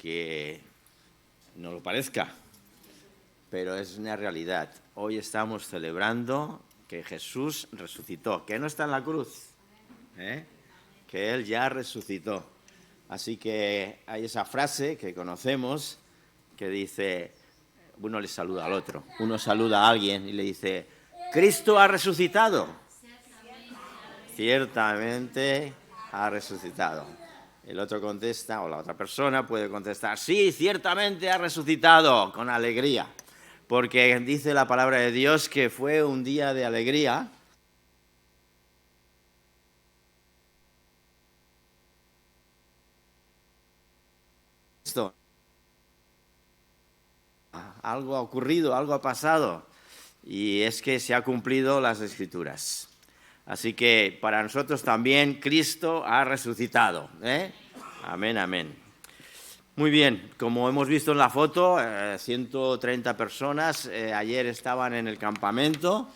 aunque no lo parezca, pero es una realidad. Hoy estamos celebrando que Jesús resucitó, que no está en la cruz, que Él ya resucitó. Así que hay esa frase que conocemos que dice, uno le saluda al otro, uno saluda a alguien y le dice, ¿Cristo ha resucitado? Ciertamente ha resucitado. El otro contesta, o la otra persona puede contestar, sí, ciertamente ha resucitado, con alegría, porque dice la palabra de Dios que fue un día de alegría. Esto, algo ha ocurrido, algo ha pasado, y es que se han cumplido las Escrituras. Así que para nosotros también Cristo ha resucitado. Amén, amén. Muy bien, como hemos visto en la foto, 130 personas ayer estaban en el campamento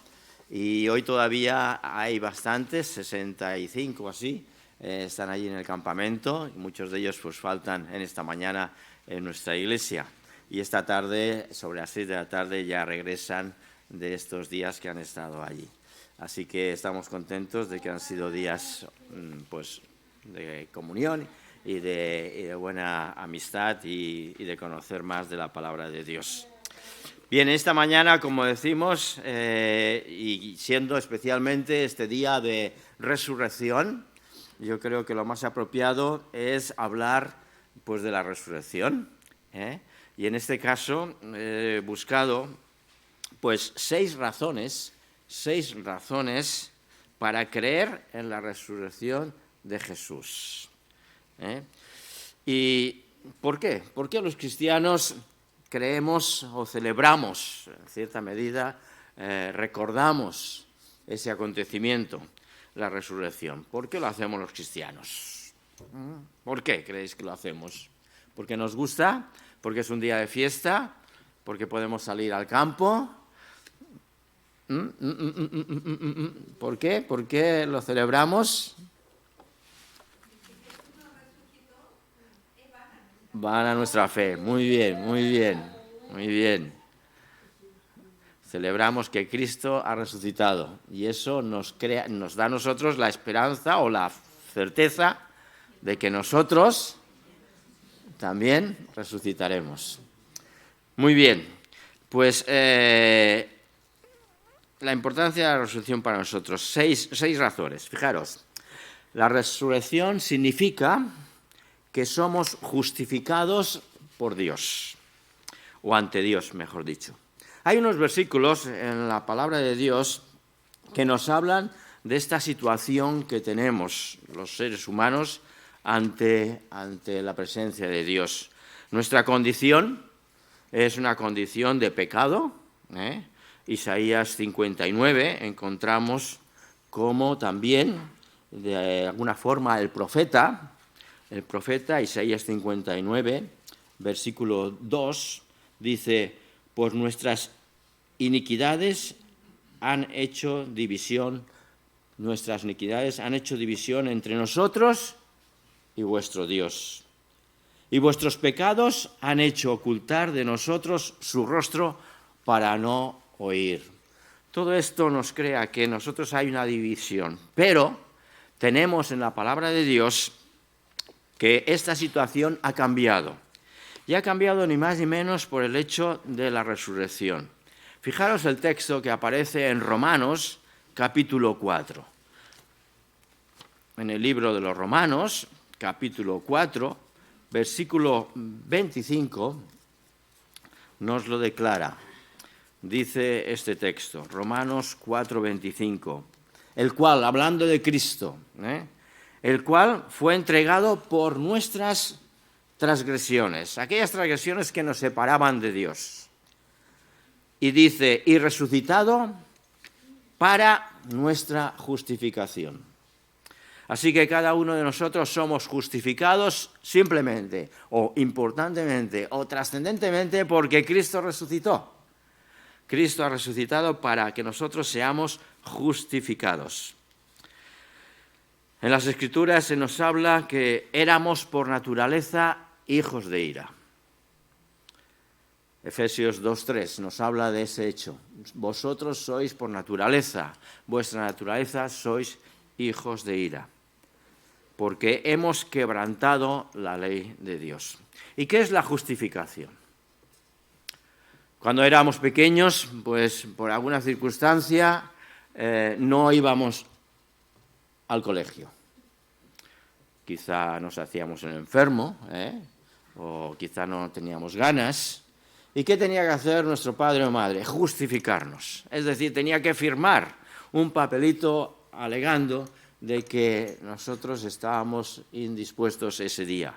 y hoy todavía hay bastantes, 65 o así, están allí en el campamento y muchos de ellos pues faltan en esta mañana en nuestra iglesia. Y esta tarde, sobre las 6 de la tarde, ya regresan de estos días que han estado allí. Así que estamos contentos de que han sido días pues, de comunión y de buena amistad y de conocer más de la palabra de Dios. Bien, esta mañana, como decimos, y siendo especialmente este día de resurrección, yo creo que lo más apropiado es hablar pues, de la resurrección. Y en este caso he buscado pues, seis razones para creer en la resurrección de Jesús. ¿Y por qué? ¿Por qué los cristianos creemos o celebramos, en cierta medida, recordamos ese acontecimiento, la resurrección? ¿Por qué lo hacemos los cristianos? ¿Por qué creéis que lo hacemos? ¿Porque nos gusta? ¿Porque es un día de fiesta? ¿Porque podemos salir al campo? ¿Por qué? ¿Por qué lo celebramos? Van a nuestra fe. Muy bien, muy bien, muy bien. Celebramos que Cristo ha resucitado y eso nos da a nosotros la esperanza o la certeza de que nosotros también resucitaremos. Muy bien, pues la importancia de la resurrección para nosotros. Seis razones. Fijaros, la resurrección significa que somos justificados por Dios, o ante Dios, mejor dicho. Hay unos versículos en la palabra de Dios que nos hablan de esta situación que tenemos los seres humanos ante la presencia de Dios. Nuestra condición es una condición de pecado. Isaías 59 encontramos cómo también, de alguna forma, el profeta Isaías 59, versículo 2, dice, pues nuestras iniquidades han hecho división entre nosotros y vuestro Dios. Y vuestros pecados han hecho ocultar de nosotros su rostro para no oír. Todo esto nos crea que en nosotros hay una división, pero tenemos en la palabra de Dios que esta situación ha cambiado. Y ha cambiado ni más ni menos por el hecho de la resurrección. Fijaros el texto que aparece en Romanos, capítulo 4. En el libro de los Romanos, capítulo 4, versículo 25, nos lo declara. Dice este texto, Romanos 4, 25, el cual, hablando de Cristo, el cual fue entregado por nuestras transgresiones, aquellas transgresiones que nos separaban de Dios. Y dice, y resucitado para nuestra justificación. Así que cada uno de nosotros somos justificados simplemente, o importantemente, o trascendentemente, porque Cristo resucitó. Cristo ha resucitado para que nosotros seamos justificados. En las Escrituras se nos habla que éramos por naturaleza hijos de ira. Efesios 2:3 nos habla de ese hecho. Vosotros sois por naturaleza, vuestra naturaleza sois hijos de ira, porque hemos quebrantado la ley de Dios. ¿Y qué es la justificación? Cuando éramos pequeños, pues por alguna circunstancia no íbamos al colegio. Quizá nos hacíamos el enfermo, o quizá no teníamos ganas. ¿Y qué tenía que hacer nuestro padre o madre? Justificarnos. Es decir, tenía que firmar un papelito alegando de que nosotros estábamos indispuestos ese día.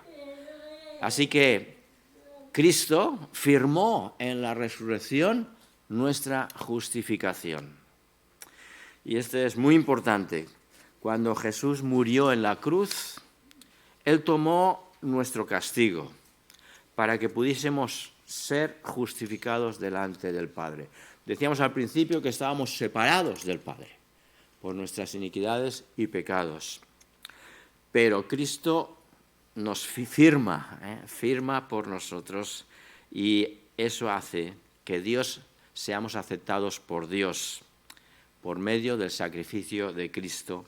Así que Cristo firmó en la resurrección nuestra justificación. Y esto es muy importante. Cuando Jesús murió en la cruz, Él tomó nuestro castigo para que pudiésemos ser justificados delante del Padre. Decíamos al principio que estábamos separados del Padre por nuestras iniquidades y pecados. Pero Cristo nos firma por nosotros, y eso hace que seamos aceptados por Dios por medio del sacrificio de Cristo,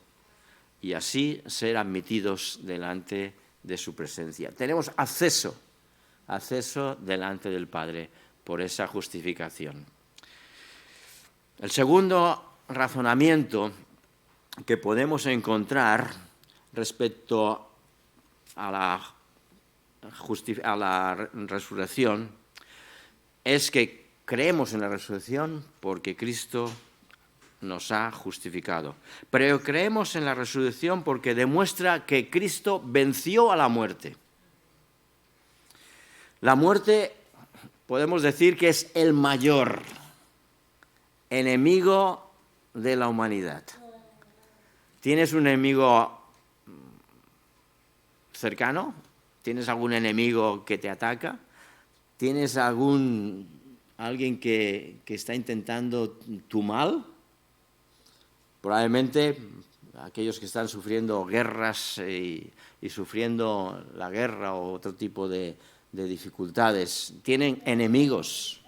y así ser admitidos delante de su presencia. Tenemos acceso delante del Padre por esa justificación. El segundo razonamiento que podemos encontrar respecto a la resurrección es que creemos en la resurrección porque Cristo nos ha justificado. Pero creemos en la resurrección porque demuestra que Cristo venció a la muerte. La muerte, podemos decir que es el mayor enemigo de la humanidad. ¿Tienes un enemigo cercano? ¿Tienes algún enemigo que te ataca? ¿Tienes alguien que está intentando tu mal? Probablemente aquellos que están sufriendo guerras y sufriendo la guerra o otro tipo de dificultades tienen enemigos.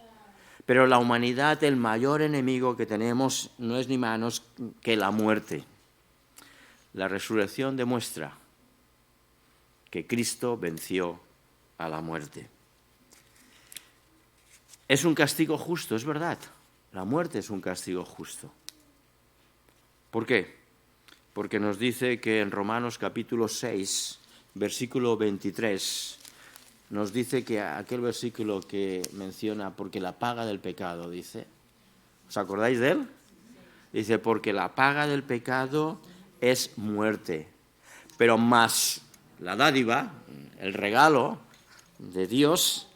Pero la humanidad, el mayor enemigo que tenemos no es ni menos que la muerte. La resurrección demuestra que Cristo venció a la muerte. Es un castigo justo, es verdad. La muerte es un castigo justo. ¿Por qué? Porque nos dice que en Romanos capítulo 6, versículo 23, nos dice que aquel versículo que menciona, porque la paga del pecado, dice, ¿os acordáis de él? Dice, porque la paga del pecado es muerte, pero más la dádiva, el regalo de Dios,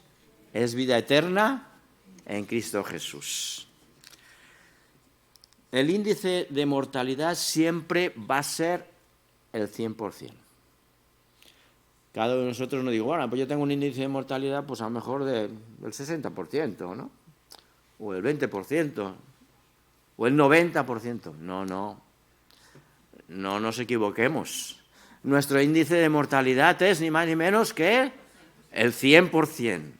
es vida eterna en Cristo Jesús. El índice de mortalidad siempre va a ser el 100%. Cada uno de nosotros no digo, bueno, pues yo tengo un índice de mortalidad pues a lo mejor del 60%, ¿no? O el 20%, o el 90%. No nos equivoquemos. Nuestro índice de mortalidad es ni más ni menos que el 100%.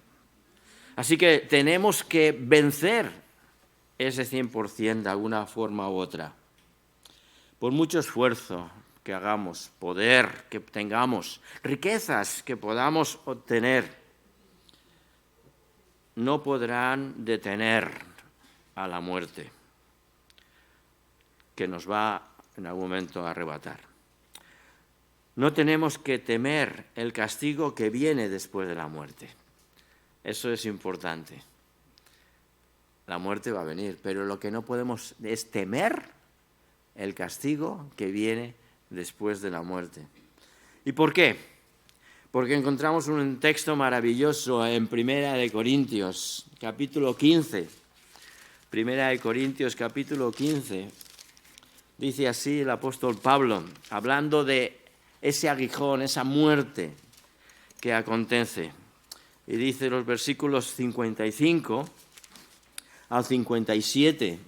Así que tenemos que vencer ese 100% de alguna forma u otra. Por mucho esfuerzo que hagamos, poder que tengamos, riquezas que podamos obtener, no podrán detener a la muerte, que nos va en algún momento a arrebatar. No tenemos que temer el castigo que viene después de la muerte. Eso es importante. La muerte va a venir, pero lo que no podemos es temer el castigo que viene después de la muerte. ¿Y por qué? Porque encontramos un texto maravilloso en Primera de Corintios, capítulo 15. Primera de Corintios, capítulo 15. Dice así el apóstol Pablo, hablando de ese aguijón, esa muerte que acontece. Y dice los versículos 55 al 57,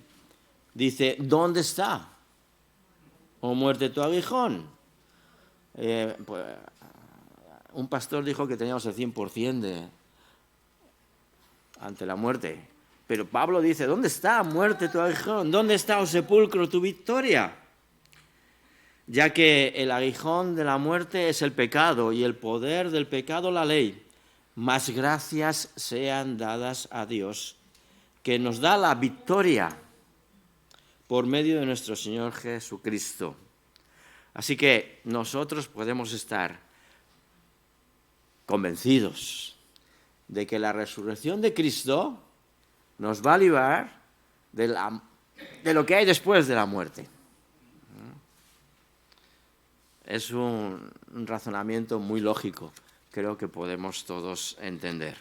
dice, ¿dónde está, oh muerte, tu aguijón? Pues, un pastor dijo que teníamos el 100% ante la muerte. Pero Pablo dice, ¿dónde está, muerte, tu aguijón? ¿Dónde está, oh sepulcro, tu victoria? Ya que el aguijón de la muerte es el pecado y el poder del pecado la ley. Más gracias sean dadas a Dios, que nos da la victoria por medio de nuestro Señor Jesucristo. Así que nosotros podemos estar convencidos de que la resurrección de Cristo nos va a librar de lo que hay después de la muerte. Es un razonamiento muy lógico, creo que podemos todos entender.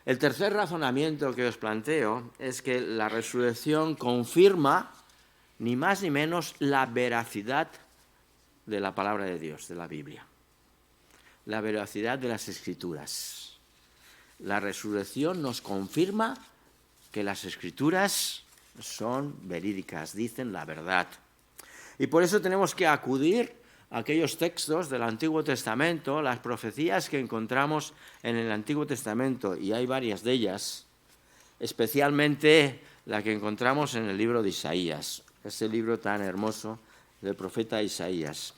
El tercer razonamiento que os planteo es que la resurrección confirma, ni más ni menos, la veracidad de la palabra de Dios, de la Biblia. La veracidad de las Escrituras. La resurrección nos confirma que las Escrituras son verídicas, dicen la verdad. Y por eso tenemos que acudir a aquellos textos del Antiguo Testamento, las profecías que encontramos en el Antiguo Testamento, y hay varias de ellas, especialmente la que encontramos en el libro de Isaías, ese libro tan hermoso del profeta Isaías.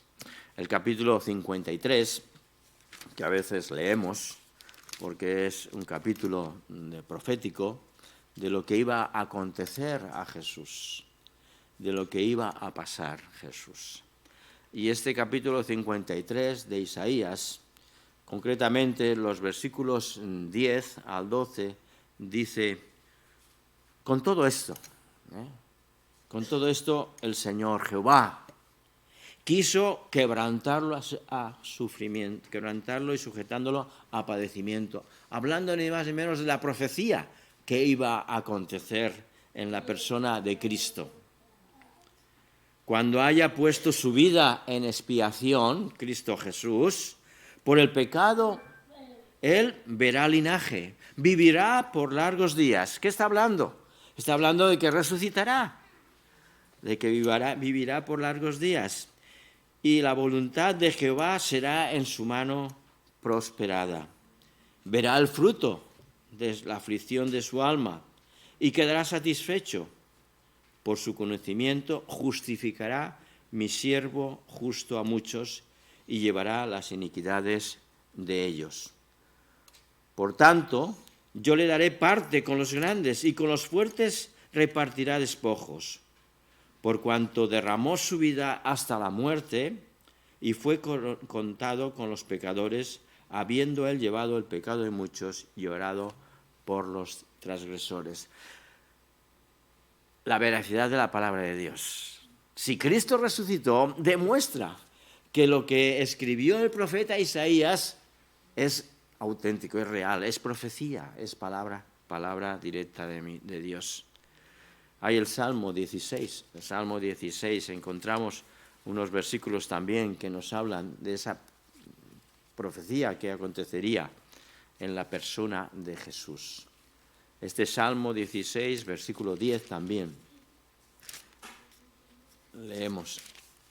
El capítulo 53, que a veces leemos, porque es un capítulo profético de lo que iba a acontecer a Jesús, de lo que iba a pasar Jesús. Y este capítulo 53 de Isaías, concretamente los versículos 10 al 12, dice, con todo esto el Señor Jehová quiso quebrantarlo a sufrimiento, quebrantarlo y sujetándolo a padecimiento, hablando ni más ni menos de la profecía que iba a acontecer en la persona de Cristo. Cuando haya puesto su vida en expiación, Cristo Jesús, por el pecado, Él verá linaje, vivirá por largos días. ¿Qué está hablando? Está hablando de que resucitará, de que vivirá por largos días. Y la voluntad de Jehová será en su mano prosperada. Verá el fruto de la aflicción de su alma y quedará satisfecho. Por su conocimiento justificará mi siervo justo a muchos y llevará las iniquidades de ellos. Por tanto, yo le daré parte con los grandes y con los fuertes repartirá despojos. Por cuanto derramó su vida hasta la muerte y fue contado con los pecadores, habiendo él llevado el pecado de muchos y orado por los transgresores. La veracidad de la palabra de Dios. Si Cristo resucitó, demuestra que lo que escribió el profeta Isaías es auténtico, es real, es profecía, es palabra directa de Dios. Hay el Salmo 16. El Salmo 16 encontramos unos versículos también que nos hablan de esa profecía que acontecería en la persona de Jesús. Este Salmo 16, versículo 10 también. Leemos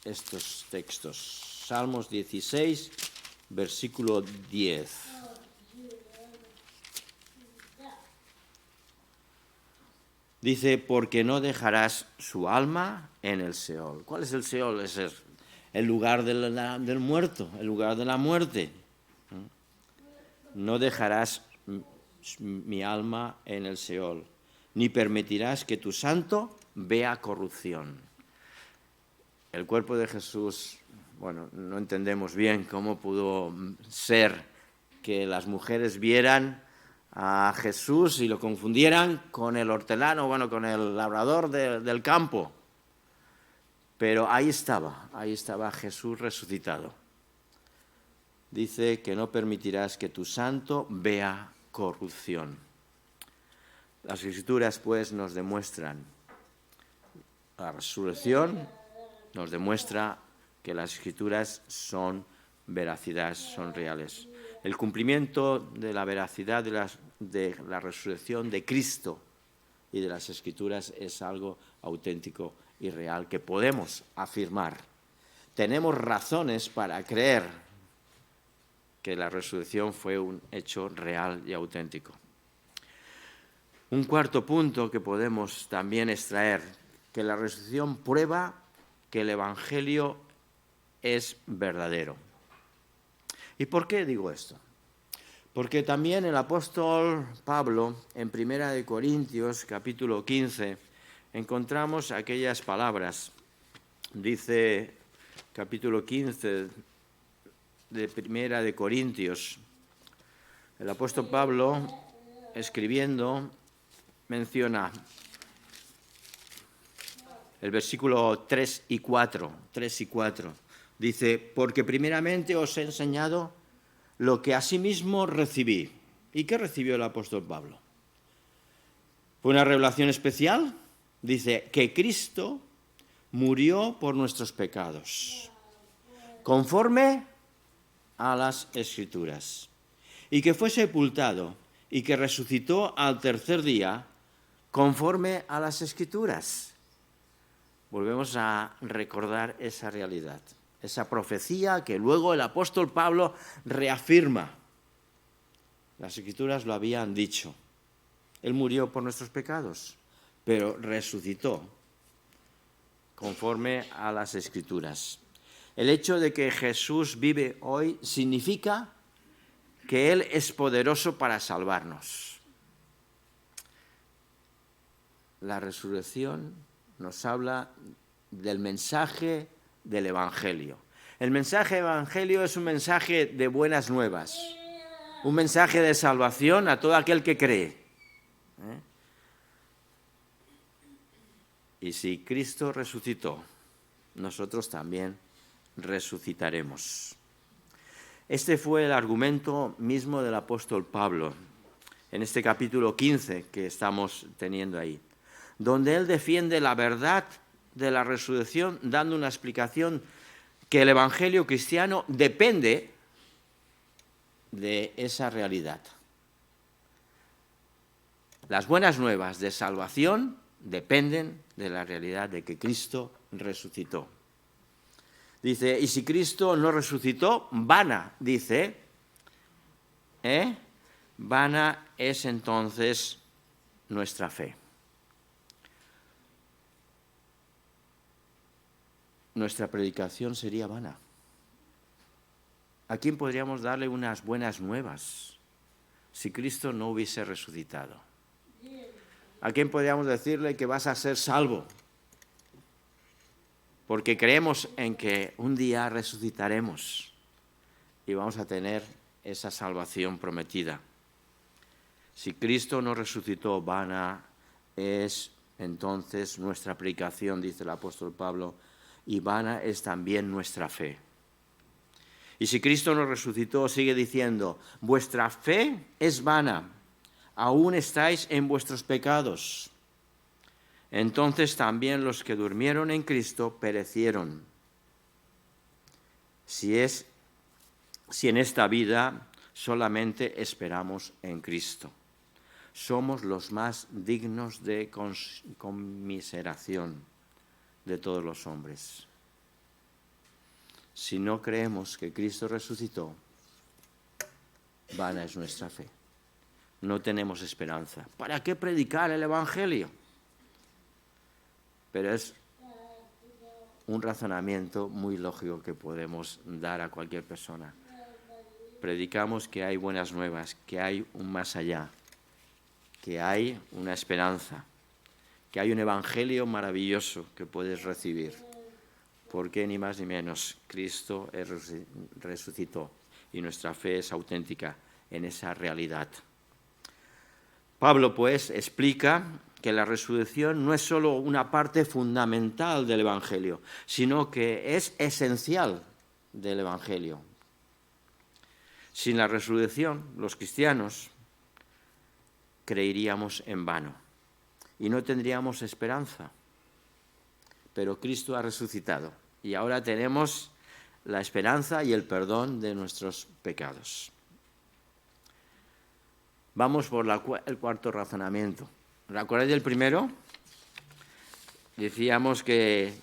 estos textos. Salmos 16, versículo 10. Dice, porque no dejarás su alma en el Seol. ¿Cuál es el Seol? Es el lugar del muerto, el lugar de la muerte. No dejarás mi alma en el Seol, ni permitirás que tu santo vea corrupción. El cuerpo de Jesús, bueno, no entendemos bien cómo pudo ser que las mujeres vieran a Jesús y lo confundieran con el hortelano, bueno, con el labrador del campo. Pero ahí estaba Jesús resucitado. Dice que no permitirás que tu santo vea corrupción. Las Escrituras, pues, nos demuestran la resurrección, nos demuestra que las Escrituras son veracidad, son reales. El cumplimiento de la veracidad de la resurrección de Cristo y de las Escrituras es algo auténtico y real que podemos afirmar. Tenemos razones para creer que la resurrección fue un hecho real y auténtico. Un cuarto punto que podemos también extraer, que la resurrección prueba que el Evangelio es verdadero. ¿Y por qué digo esto? Porque también el apóstol Pablo, en 1 Corintios, capítulo 15, encontramos aquellas palabras. Dice, capítulo 15 de 1 Corintios, el apóstol Pablo, escribiendo, menciona el versículo 3 y 4. Dice, porque primeramente os he enseñado lo que asimismo recibí. ¿Y qué recibió el apóstol Pablo? ¿Fue una revelación especial? Dice que Cristo murió por nuestros pecados, conforme a las Escrituras, y que fue sepultado y que resucitó al tercer día, conforme a las Escrituras. Volvemos a recordar esa realidad, esa profecía que luego el apóstol Pablo reafirma. Las Escrituras lo habían dicho. Él murió por nuestros pecados, pero resucitó conforme a las Escrituras. El hecho de que Jesús vive hoy significa que Él es poderoso para salvarnos. La resurrección nos habla del mensaje del Evangelio. El mensaje del Evangelio es un mensaje de buenas nuevas, un mensaje de salvación a todo aquel que cree. Y si Cristo resucitó, nosotros también resucitaremos. Este fue el argumento mismo del apóstol Pablo en este capítulo 15 que estamos teniendo ahí, donde él defiende la verdad de la resurrección dando una explicación que el evangelio cristiano depende de esa realidad. Las buenas nuevas de salvación dependen de la realidad de que Cristo resucitó. Dice, y si Cristo no resucitó, vana, dice, vana es entonces nuestra fe. Nuestra predicación sería vana. ¿A quién podríamos darle unas buenas nuevas si Cristo no hubiese resucitado? ¿A quién podríamos decirle que vas a ser salvo? Porque creemos en que un día resucitaremos y vamos a tener esa salvación prometida. Si Cristo no resucitó, vana es entonces nuestra predicación, dice el apóstol Pablo, y vana es también nuestra fe. Y si Cristo no resucitó, sigue diciendo, vuestra fe es vana, aún estáis en vuestros pecados. Entonces también los que durmieron en Cristo perecieron. Si en esta vida solamente esperamos en Cristo, somos los más dignos de conmiseración de todos los hombres. Si no creemos que Cristo resucitó, vana es nuestra fe. No tenemos esperanza. ¿Para qué predicar el Evangelio? Pero es un razonamiento muy lógico que podemos dar a cualquier persona. Predicamos que hay buenas nuevas, que hay un más allá, que hay una esperanza, que hay un evangelio maravilloso que puedes recibir. Porque ni más ni menos Cristo resucitó y nuestra fe es auténtica en esa realidad. Pablo, pues, explica que la resurrección no es solo una parte fundamental del Evangelio, sino que es esencial del Evangelio. Sin la resurrección, los cristianos creeríamos en vano y no tendríamos esperanza. Pero Cristo ha resucitado y ahora tenemos la esperanza y el perdón de nuestros pecados. Vamos por el cuarto razonamiento. ¿Recordáis del primero? Decíamos que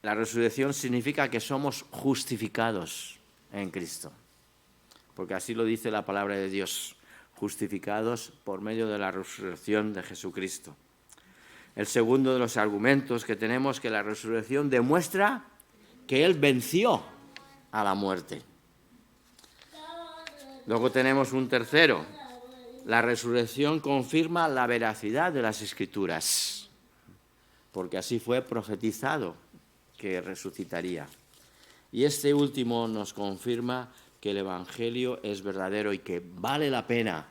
la resurrección significa que somos justificados en Cristo. porque así lo dice la palabra de Dios, justificados por medio de la resurrección de Jesucristo. El segundo de los argumentos que tenemos, que la resurrección demuestra que Él venció a la muerte. Luego tenemos un tercero. La resurrección confirma la veracidad de las Escrituras, porque así fue profetizado que resucitaría. Y este último nos confirma que el Evangelio es verdadero y que vale la pena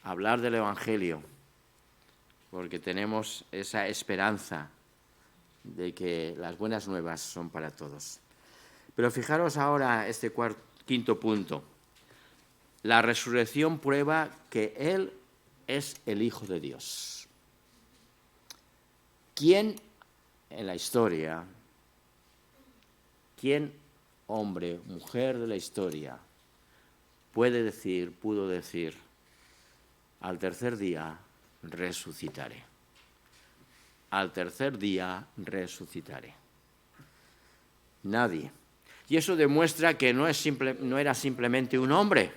hablar del Evangelio, porque tenemos esa esperanza de que las buenas nuevas son para todos. Pero fijaros ahora este quinto punto. La resurrección prueba que Él es el Hijo de Dios. ¿Quién en la historia, quién hombre, mujer de la historia, pudo decir, al tercer día resucitaré? Al tercer día resucitaré. Nadie. Y eso demuestra que no era simplemente un hombre,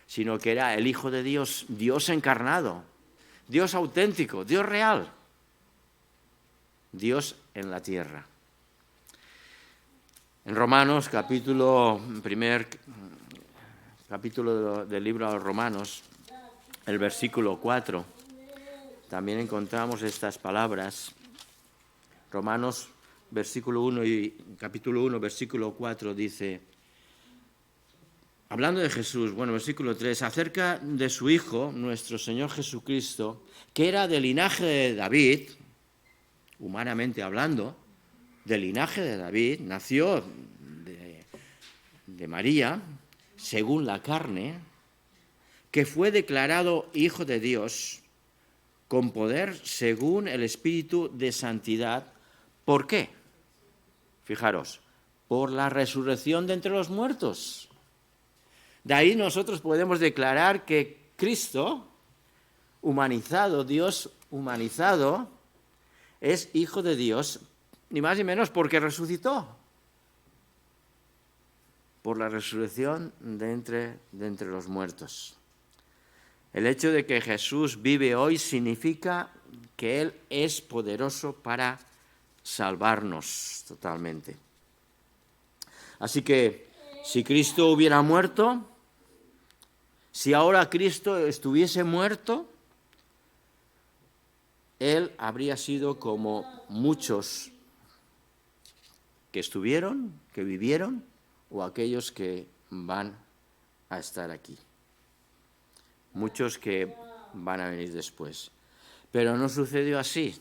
sino que era el Hijo de Dios, Dios encarnado, Dios auténtico, Dios real, Dios en la tierra. En Romanos, primer capítulo del libro de los Romanos, el versículo 4, también encontramos estas palabras. Romanos capítulo 1, versículo 4 dice, hablando de Jesús, versículo 3, acerca de su Hijo, nuestro Señor Jesucristo, que era del linaje de David, humanamente hablando, del linaje de David, nació de María, según la carne, que fue declarado Hijo de Dios, con poder según el Espíritu de Santidad. ¿Por qué? Fijaros, por la resurrección de entre los muertos. De ahí nosotros podemos declarar que Cristo, humanizado, Dios humanizado, es Hijo de Dios, ni más ni menos porque resucitó. Por la resurrección de entre los muertos. El hecho de que Jesús vive hoy significa que Él es poderoso para salvarnos totalmente. Así que si Cristo hubiera muerto, si ahora Cristo estuviese muerto, Él habría sido como muchos que estuvieron, que vivieron, o aquellos que van a estar aquí. Muchos que van a venir después. Pero no sucedió así.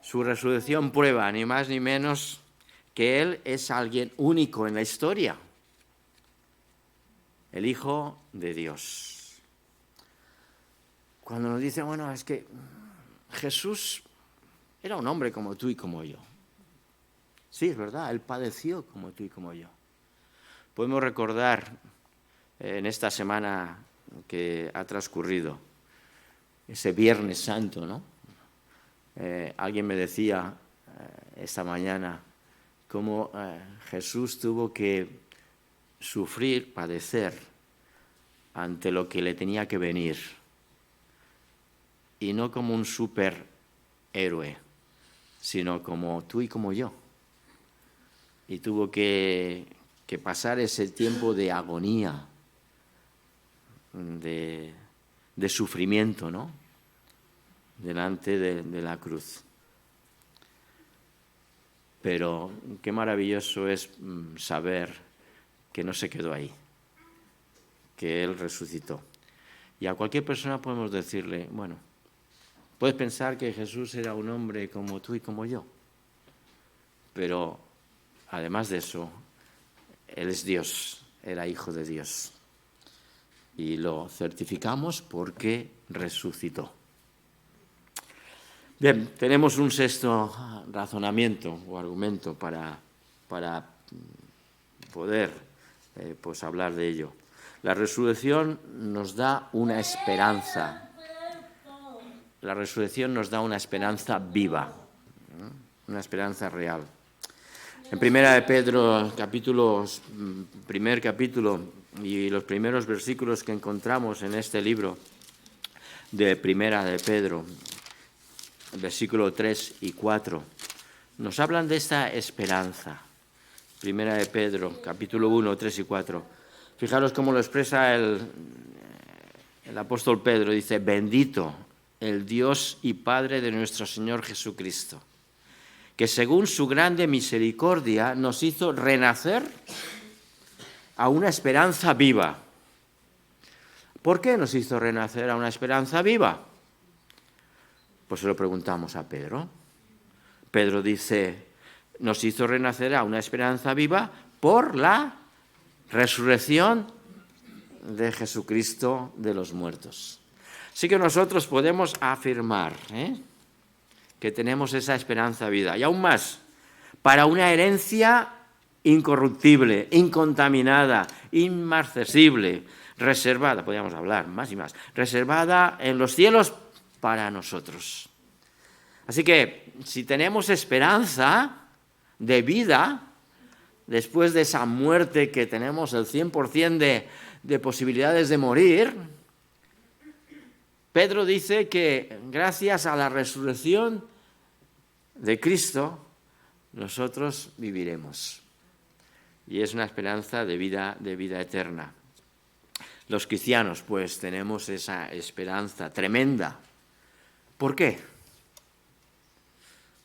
Su resurrección prueba, ni más ni menos, que Él es alguien único en la historia. El Hijo de Dios. Cuando nos dicen, es que Jesús era un hombre como tú y como yo. Sí, es verdad, Él padeció como tú y como yo. Podemos recordar en esta semana que ha transcurrido, ese Viernes Santo, ¿no? Alguien me decía esta mañana cómo Jesús tuvo que sufrir, padecer ante lo que le tenía que venir, y no como un superhéroe, sino como tú y como yo. Y tuvo que pasar ese tiempo de agonía, de sufrimiento, ¿no? Delante de la cruz. Pero qué maravilloso es saber que no se quedó ahí, que Él resucitó. Y a cualquier persona podemos decirle, puedes pensar que Jesús era un hombre como tú y como yo, pero además de eso, Él es Dios, era Hijo de Dios. Y lo certificamos porque resucitó. Bien, tenemos un sexto razonamiento o argumento para poder hablar de ello. La resurrección nos da una esperanza. La resurrección nos da una esperanza viva, una esperanza real. En Primera de Pedro, primer capítulo y los primeros versículos que encontramos en este libro de Primera de Pedro, versículo 3 y 4, nos hablan de esta esperanza. Primera de Pedro, capítulo 1, 3 y 4. Fijaros cómo lo expresa el apóstol Pedro. Dice: bendito el Dios y Padre de nuestro Señor Jesucristo, que según su grande misericordia nos hizo renacer a una esperanza viva. ¿Por qué nos hizo renacer a una esperanza viva? Pues se lo preguntamos a Pedro. Pedro dice: nos hizo renacer a una esperanza viva por la resurrección de Jesucristo de los muertos. Así que nosotros podemos afirmar que tenemos esa esperanza viva. Y aún más, para una herencia incorruptible, incontaminada, inmarcesible, reservada, podríamos hablar más y más, reservada en los cielos para nosotros. Así que si tenemos esperanza de vida, después de esa muerte que tenemos el 100% de posibilidades de morir, Pedro dice que gracias a la resurrección de Cristo, nosotros viviremos. Y es una esperanza de vida eterna. Los cristianos, pues, tenemos esa esperanza tremenda. ¿Por qué?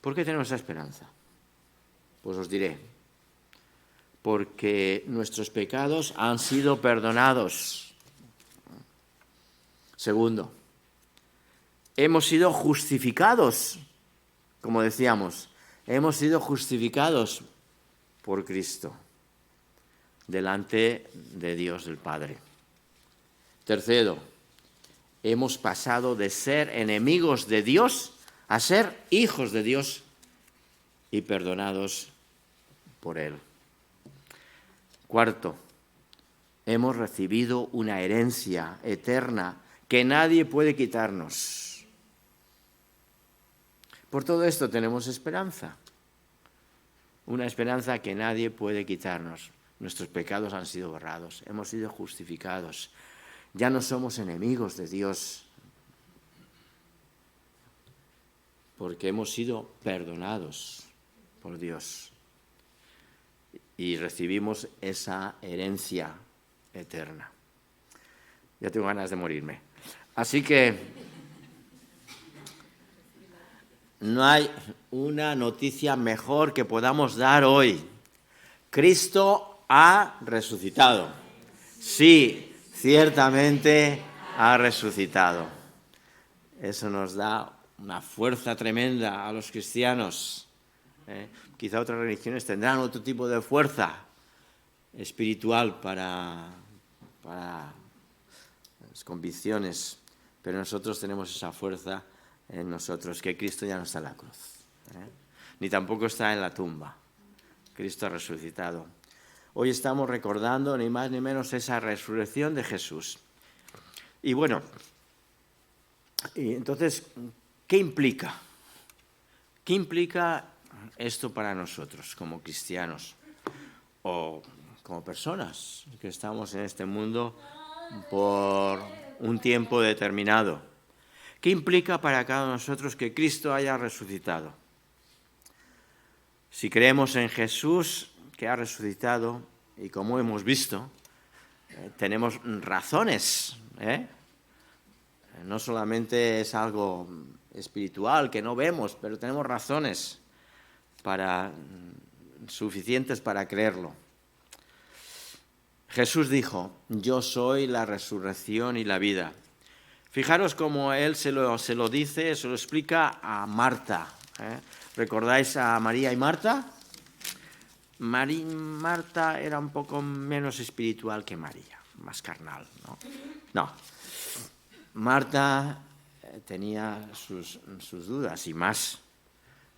¿Por qué tenemos esa esperanza? Pues os diré. Porque nuestros pecados han sido perdonados. Segundo, hemos sido justificados, como decíamos, hemos sido justificados por Cristo delante de Dios el Padre. Tercero, hemos pasado de ser enemigos de Dios a ser hijos de Dios y perdonados por Él. Cuarto, hemos recibido una herencia eterna que nadie puede quitarnos. Por todo esto tenemos esperanza, una esperanza que nadie puede quitarnos. Nuestros pecados han sido borrados, hemos sido justificados, ya no somos enemigos de Dios, porque hemos sido perdonados por Dios y recibimos esa herencia eterna. Ya tengo ganas de morirme. Así que no hay una noticia mejor que podamos dar hoy. Cristo ha resucitado. Sí, ciertamente ha resucitado. Eso nos da una fuerza tremenda a los cristianos. Quizá otras religiones tendrán otro tipo de fuerza espiritual para las convicciones, pero nosotros tenemos esa fuerza en nosotros, que Cristo ya no está en la cruz, ni tampoco está en la tumba. Cristo ha resucitado. Hoy estamos recordando ni más ni menos esa resurrección de Jesús. Y bueno, y entonces, ¿qué implica? ¿Qué implica esto para nosotros como cristianos o como personas que estamos en este mundo por un tiempo determinado? ¿Qué implica para cada uno de nosotros que Cristo haya resucitado? Si creemos en Jesús, que ha resucitado, y como hemos visto, tenemos razones, no solamente es algo espiritual que no vemos, pero tenemos razones suficientes para creerlo. Jesús dijo: yo soy la resurrección y la vida. Fijaros cómo él se lo dice, se lo explica a Marta. ¿Recordáis a María y Marta? Marta era un poco menos espiritual que María, más carnal, ¿no? No. Marta tenía sus dudas y más.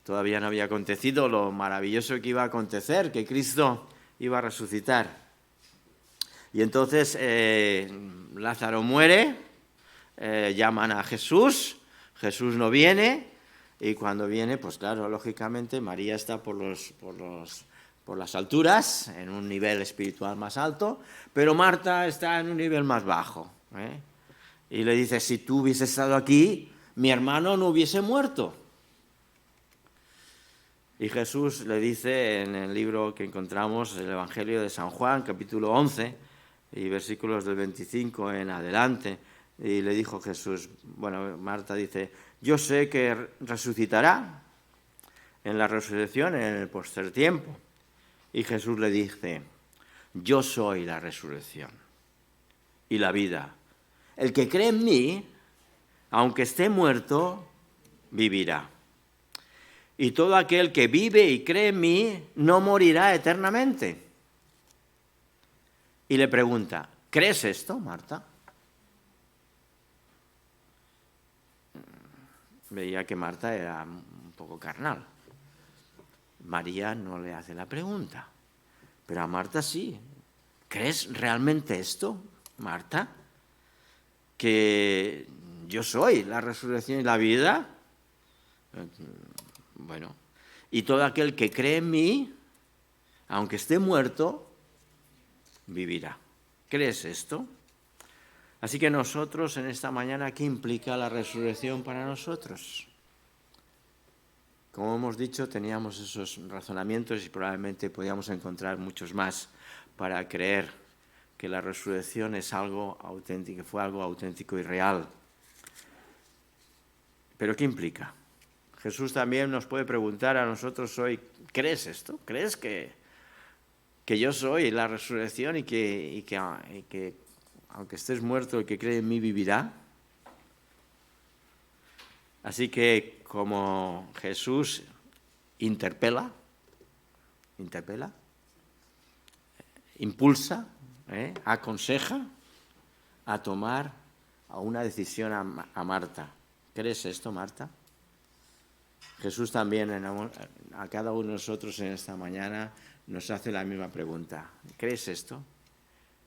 Todavía no había acontecido lo maravilloso que iba a acontecer, que Cristo iba a resucitar. Y entonces Lázaro muere, llaman a Jesús, Jesús no viene, y cuando viene, pues claro, lógicamente María está por por las alturas, en un nivel espiritual más alto, pero Marta está en un nivel más bajo. Y le dice, si tú hubieses estado aquí, mi hermano no hubiese muerto. Y Jesús le dice en el libro que encontramos, el Evangelio de San Juan, capítulo 11, y versículos del 25 en adelante, y le dijo Jesús, bueno, Marta dice, yo sé que resucitará en la resurrección en el postrer tiempo. Y Jesús le dice, yo soy la resurrección y la vida. El que cree en mí, aunque esté muerto, vivirá. Y todo aquel que vive y cree en mí no morirá eternamente. Y le pregunta, ¿crees esto, Marta? Veía que Marta era un poco carnal. María no le hace la pregunta, pero a Marta sí. ¿Crees realmente esto, Marta? ¿Que yo soy la resurrección y la vida? Bueno, y todo aquel que cree en mí, aunque esté muerto, vivirá. ¿Crees esto? Así que nosotros en esta mañana, ¿qué implica la resurrección para nosotros? Como hemos dicho, teníamos esos razonamientos y probablemente podíamos encontrar muchos más para creer que la resurrección es algo auténtico, fue algo auténtico y real. ¿Pero qué implica? Jesús también nos puede preguntar a nosotros hoy, ¿crees esto? ¿Crees que yo soy la resurrección y que aunque estés muerto, el que cree en mí vivirá? Así que como Jesús interpela, impulsa, aconseja a tomar una decisión a Marta. ¿Crees esto, Marta? Jesús también a cada uno de nosotros en esta mañana nos hace la misma pregunta. ¿Crees esto?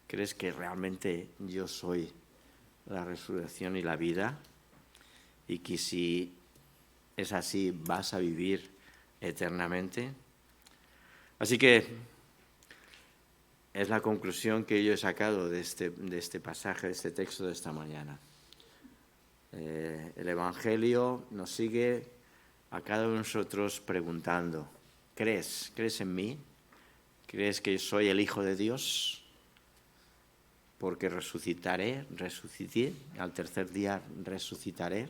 ¿Crees que realmente yo soy la resurrección y la vida? Y que si es así, vas a vivir eternamente. Así que es la conclusión que yo he sacado de este pasaje, de este texto de esta mañana. El Evangelio nos sigue a cada uno de nosotros preguntando, ¿crees en mí? ¿Crees que soy el Hijo de Dios? Porque resucité, al tercer día resucitaré.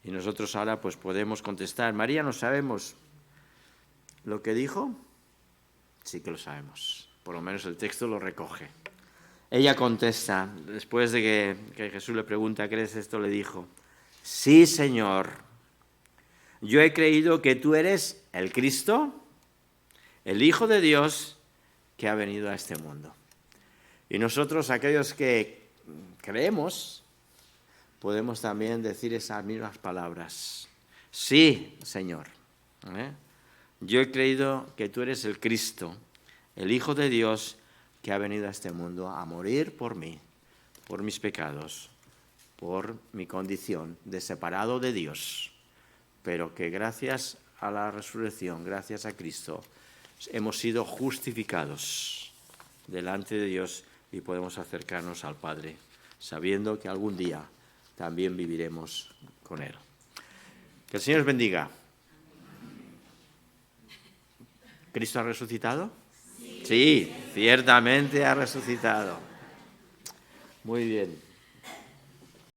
Y nosotros ahora pues podemos contestar, María, ¿no sabemos lo que dijo? Sí que lo sabemos, por lo menos el texto lo recoge. Ella contesta, después de que Jesús le pregunta, ¿crees esto? Le dijo, sí, Señor, yo he creído que tú eres el Cristo, el Hijo de Dios que ha venido a este mundo. Y nosotros, aquellos que creemos, podemos también decir esas mismas palabras. Sí, Señor, yo he creído que tú eres el Cristo, el Hijo de Dios que ha venido a este mundo a morir por mí, por mis pecados, por mi condición de separado de Dios, pero que gracias a la resurrección, gracias a Cristo, hemos sido justificados delante de Dios y podemos acercarnos al Padre, sabiendo que algún día también viviremos con Él. Que el Señor os bendiga. ¿Cristo ha resucitado? Sí, ciertamente ha resucitado. Muy bien.